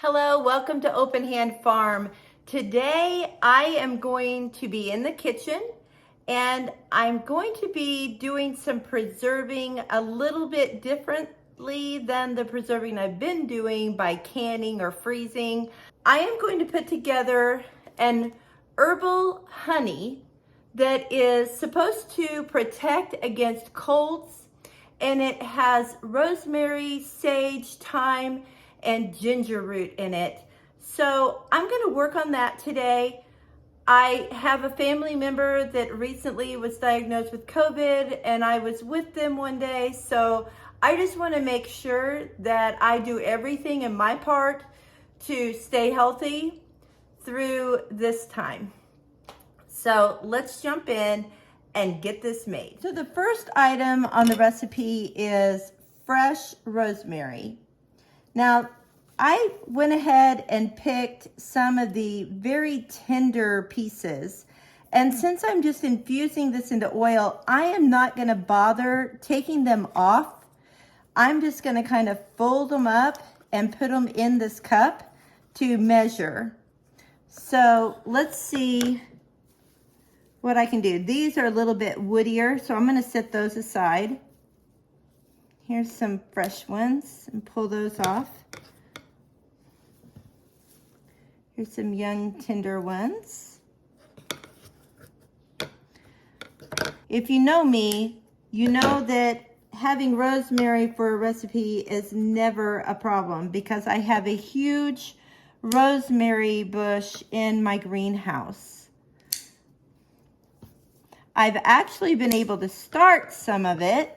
Hello, welcome to Open Hand Farm. Today I am going to be in the kitchen and I'm going to be doing some preserving a little bit differently than the preserving I've been doing by canning or freezing. I am going to put together an herbal honey that is supposed to protect against colds, and it has rosemary, sage, thyme, and ginger root in it. So I'm going to work on that today. I have a family member that recently was diagnosed with COVID, and I was with them one day, so I just want to make sure that I do everything in my part to stay healthy through this time. So let's jump in and get this made. So the first item on the recipe is fresh rosemary. Now, I went ahead and picked some of the very tender pieces. And since I'm just infusing this into oil, I am not going to bother taking them off. I'm just going to kind of fold them up and put them in this cup to measure. So let's see what I can do. These are a little bit woodier, so I'm going to set those aside. Here's some fresh ones and pull those off. Here's some young tender ones. If you know me, you know that having rosemary for a recipe is never a problem because I have a huge rosemary bush in my greenhouse. I've actually been able to start some of it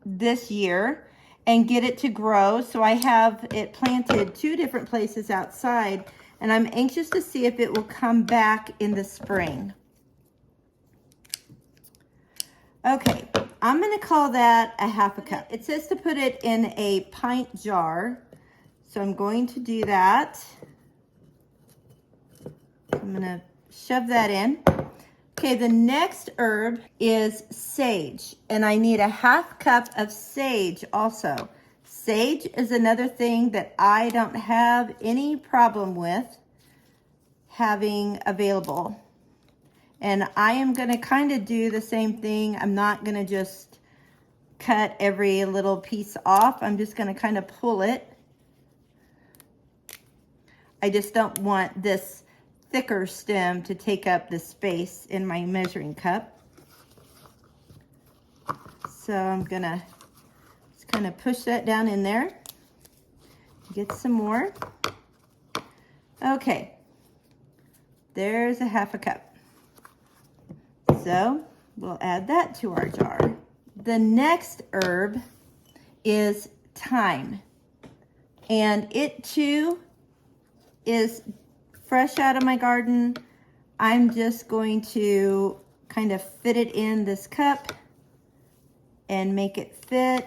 this year and get it to grow. So I have it planted 2 different places outside, and I'm anxious to see if it will come back in the spring. Okay, I'm going to call that a half a cup. It says to put it in a pint jar, so I'm going to do that. I'm going to shove that in. Okay, the next herb is sage, and I need a half cup of sage also. Sage is another thing that I don't have any problem with having available. And I am going to kind of do the same thing. I'm not going to just cut every little piece off. I'm just going to kind of pull it. I just don't want this thicker stem to take up the space in my measuring cup. So I'm gonna just kind of push that down in there. Get some more. Okay, there's a half a cup. So we'll add that to our jar. The next herb is thyme, and it too is fresh out of my garden. I'm just going to kind of fit it in this cup and make it fit.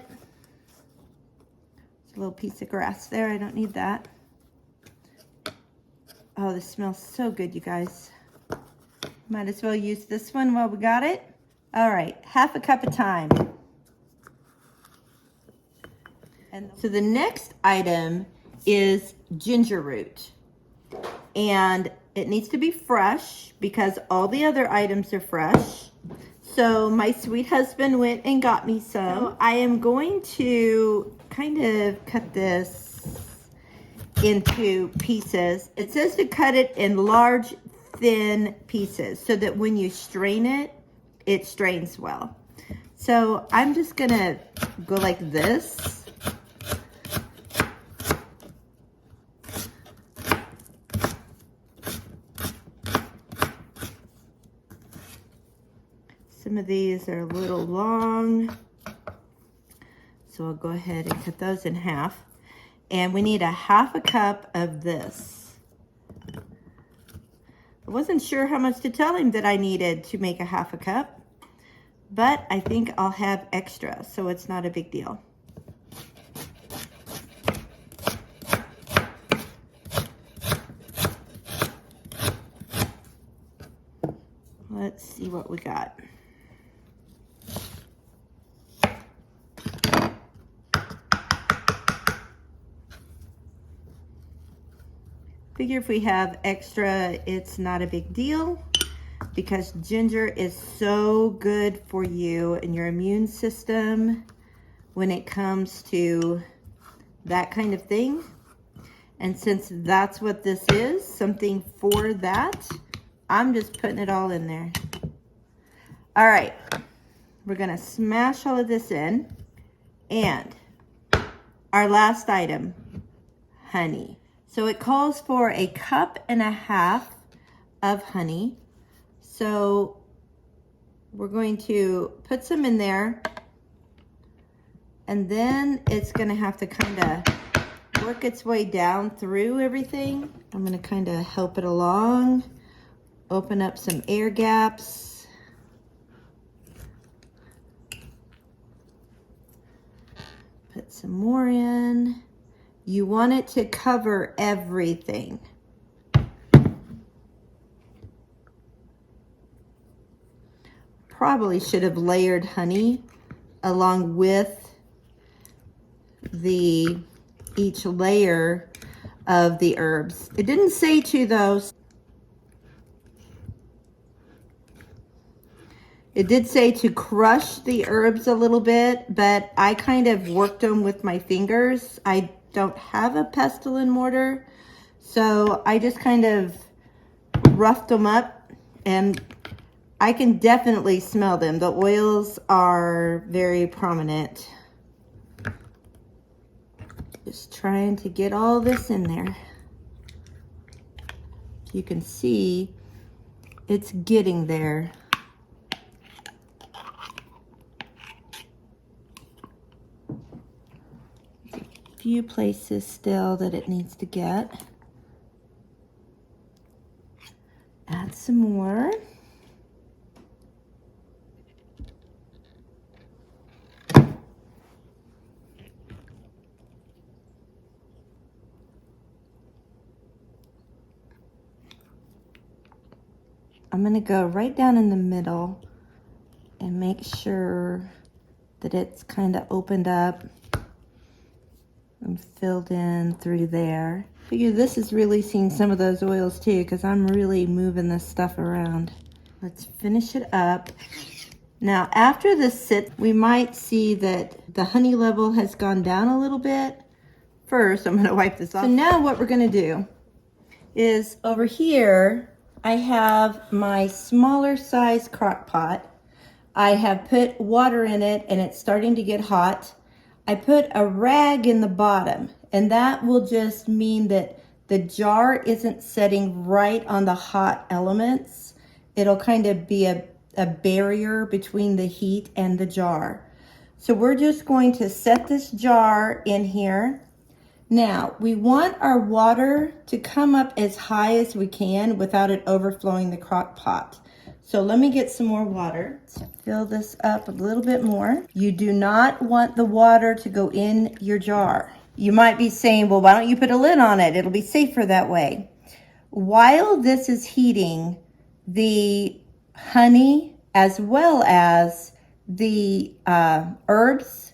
There's a little piece of grass there. I don't need that. Oh, this smells so good, you guys. Might as well use this one while we got it. All right, half a cup of thyme. And so the next item is ginger root. And it needs to be fresh because all the other items are fresh. So my sweet husband went and got me some. So I am going to kind of cut this into pieces. It says to cut it in large, thin pieces so that when you strain it, it strains well. So I'm just gonna go like this. Some of these are a little long, so I'll go ahead and cut those in half. And we need a half a cup of this. I wasn't sure how much to tell him that I needed to make a half a cup, but I think I'll have extra, so it's not a big deal. Let's see what we got. Figure if we have extra, it's not a big deal because ginger is so good for you and your immune system when it comes to that kind of thing. And since that's what this is, something for that, I'm just putting it all in there. All right, we're gonna smash all of this in. And our last item, honey. So it calls for 1.5 cups of honey. So we're going to put some in there, and then it's gonna have to kind of work its way down through everything. I'm gonna kind of help it along, open up some air gaps. Put some more in. You want it to cover everything. Probably should have layered honey along with each layer of the herbs. It didn't say to though. It did say to crush the herbs a little bit, but I kind of worked them with my fingers. I don't have a pestle and mortar, so I just kind of roughed them up, and I can definitely smell them. The oils are very prominent. Just trying to get all this in there. You can see it's getting there. Few places still that it needs to get. Add some more. I'm going to go right down in the middle and make sure that it's kind of opened up and filled in through there. Figure this is releasing some of those oils too, because I'm really moving this stuff around. Let's finish it up. Now after this sits, we might see that the honey level has gone down a little bit. First, I'm going to wipe this off. So now what we're going to do is over here, I have my smaller size crock pot. I have put water in it and it's starting to get hot. I put a rag in the bottom, and that will just mean that the jar isn't setting right on the hot elements. It'll kind of be a barrier between the heat and the jar. So we're just going to set this jar in here. Now, we want our water to come up as high as we can without it overflowing the crock pot. So let me get some more water. Let's fill this up a little bit more. You do not want the water to go in your jar. You might be saying, well, why don't you put a lid on it? It'll be safer that way. While this is heating, the honey as well as the herbs,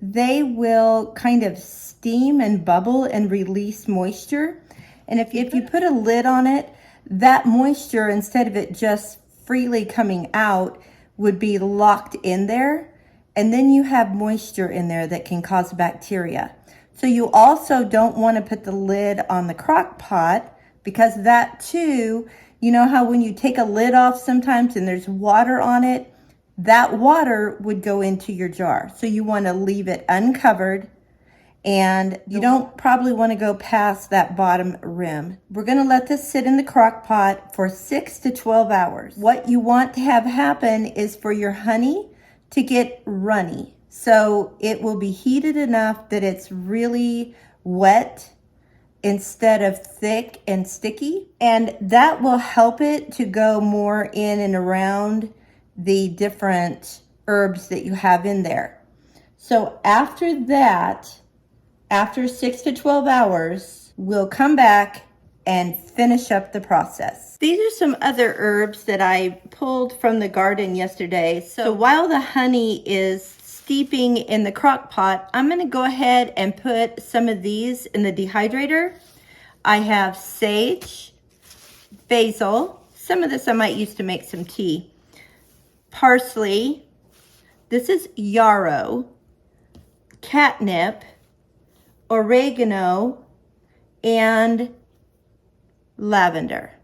they will kind of steam and bubble and release moisture. And if you put a lid on it, that moisture, instead of it just freely coming out, would be locked in there, and then you have moisture in there that can cause bacteria. So you also don't want to put the lid on the crock pot, because that too, you know how when you take a lid off sometimes and there's water on it, that water would go into your jar. So you want to leave it uncovered, and you don't probably want to go past that bottom rim. We're going to let this sit in the crock pot for 6 to 12 hours. What you want to have happen is for your honey to get runny. So it will be heated enough that it's really wet instead of thick and sticky. And that will help it to go more in and around the different herbs that you have in there. So after that, after 6 to 12 hours, we'll come back and finish up the process. These are some other herbs that I pulled from the garden yesterday. So while the honey is steeping in the crock pot, I'm going to go ahead and put some of these in the dehydrator. I have sage, basil. Some of this I might use to make some tea. Parsley. This is yarrow, catnip, oregano, and lavender.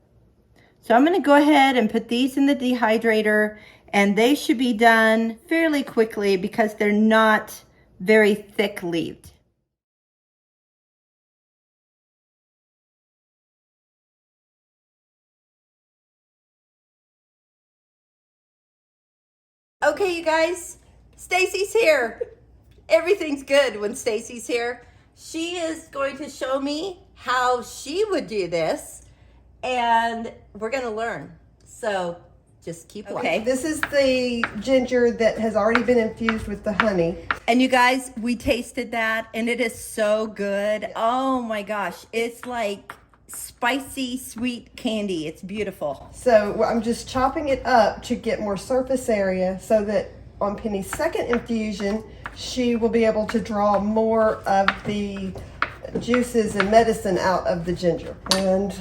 So I'm going to go ahead and put these in the dehydrator, and they should be done fairly quickly because they're not very thick-leaved. Okay, you guys, Stacy's here. Everything's good when Stacy's here. She is going to show me how she would do this, and we're gonna learn. So just keep watching. Okay, this is the ginger that has already been infused with the honey. And you guys, we tasted that, and it is so good. Oh my gosh, it's like spicy, sweet candy. It's beautiful. So I'm just chopping it up to get more surface area so that on Penny's second infusion, she will be able to draw more of the juices and medicine out of the ginger. And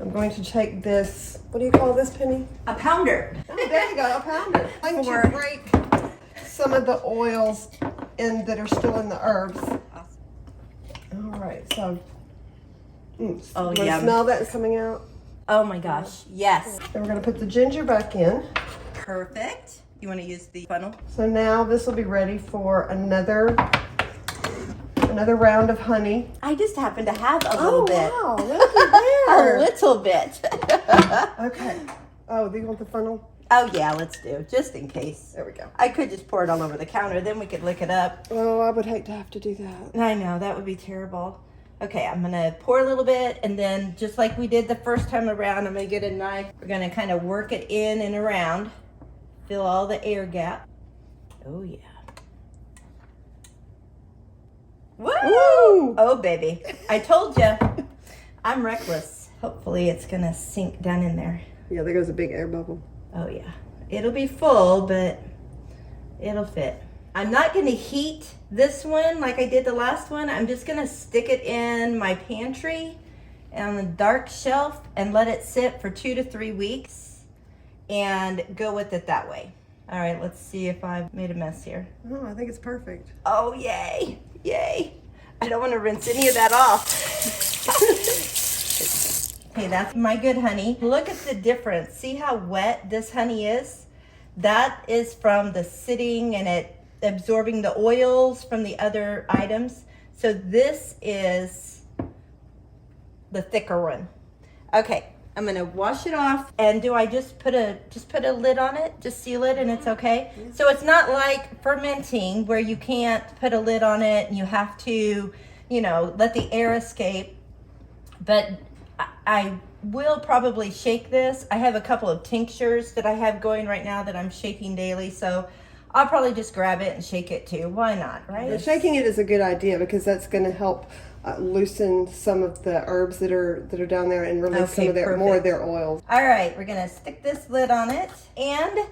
I'm going to take this, what do you call this, Penny? A pounder. Oh, there you go, a pounder. I'm going to break some of the oils in that are still in the herbs. Awesome. All right, so Oh, you yum. smell that coming out? Oh my gosh, yes. And we're going to put the ginger back in. Perfect. You want to use the funnel? So now this will be ready for another round of honey. I just happen to have a little bit. Oh, wow, looky A there. little bit. Okay. Oh, do you want the funnel? Oh yeah, let's do, just in case. There we go. I could just pour it all over the counter, then we could lick it up. Oh, I would hate to have to do that. I know, that would be terrible. Okay, I'm gonna pour a little bit, and then just like we did the first time around, I'm gonna get a knife. We're gonna kind of work it in and around. Fill all the air gap. Oh yeah. Woo! Woo! Oh baby, I told you, I'm reckless. Hopefully it's gonna sink down in there. Yeah, there goes a big air bubble. Oh yeah, it'll be full, but it'll fit. I'm not gonna heat this one like I did the last one. I'm just gonna stick it in my pantry on the dark shelf and let it sit for 2 to 3 weeks and go with it that way. All right, let's see if I've made a mess here. Oh, I think it's perfect. Oh, yay, yay. I don't wanna rinse any of that off. Okay, that's my good honey. Look at the difference. See how wet this honey is? That is from the sitting and it absorbing the oils from the other items. So this is the thicker one. Okay, I'm gonna wash it off. And do I just put a lid on it? Just seal it and it's okay? So it's not like fermenting where you can't put a lid on it and you have to, you know, let the air escape. But I will probably shake this. I have a couple of tinctures that I have going right now that I'm shaking daily. So I'll probably just grab it and shake it too. Why not, right? But shaking it is a good idea because that's going to help loosen some of the herbs that are down there and release some of their more of their oils. All right, we're gonna stick this lid on it and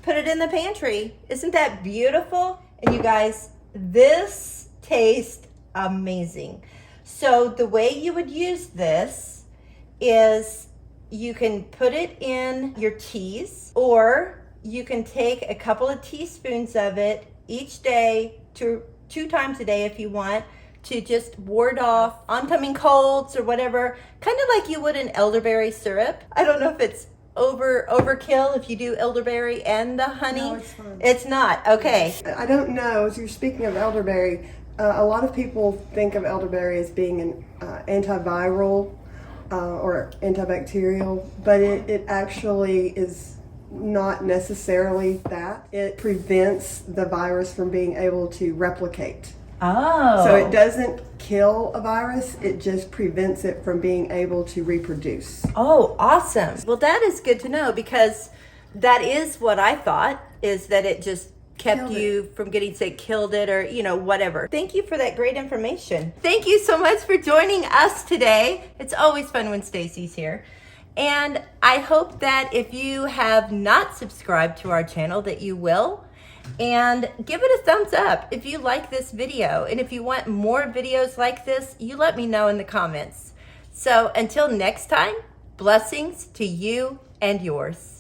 put it in the pantry. Isn't that beautiful? And you guys, this tastes amazing. So the way you would use this is you can put it in your teas, or you can take a couple of teaspoons of it each day, two times a day if you want, to just ward off oncoming colds or whatever, kind of like you would an elderberry syrup. I don't know if it's overkill if you do elderberry and the honey. No, it's fine. It's not, okay. I don't know, as you're speaking of elderberry, a lot of people think of elderberry as being an antiviral or antibacterial, but it actually is not necessarily that. It prevents the virus from being able to replicate. Oh. So it doesn't kill a virus, it just prevents it from being able to reproduce. Oh, awesome. Well, that is good to know because that is what I thought, is that it just kept you from getting sick, killed it, or, you know, whatever. Thank you for that great information. Thank you so much for joining us today. It's always fun when Stacy's here. And I hope that if you have not subscribed to our channel that you will, and give it a thumbs up if you like this video. And if you want more videos like this, you let me know in the comments. So until next time, blessings to you and yours.